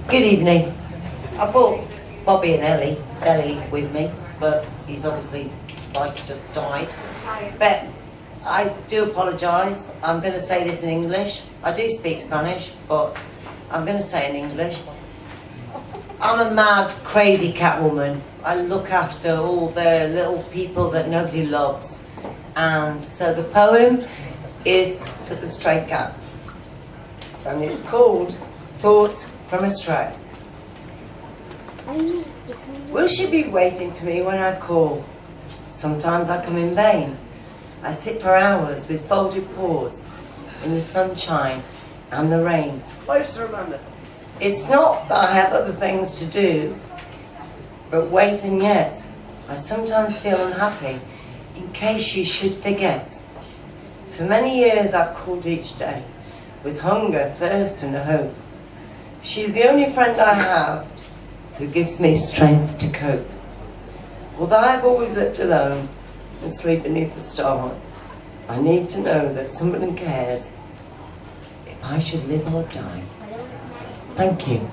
Good evening. I brought Bobby and Ellie with me, but he's obviously just died. But I do apologise. I'm going to say this in English. I do speak Spanish, but I'm going to say in English. I'm a mad, crazy cat woman. I look after all the little people that nobody loves. And so the poem is for the stray cats. And it's called Thoughts from a Stray. Will she be waiting for me when I call? Sometimes I come in vain. I sit for hours with folded paws in the sunshine and the rain. Closer, Amanda. It's not that I have other things to do, but wait and yet I sometimes feel unhappy in case you should forget. For many years I've called each day with hunger, thirst and hope. She's the only friend I have who gives me strength to cope. Although I've always lived alone and sleep beneath the stars, I need to know that somebody cares if I should live or die. Thank you.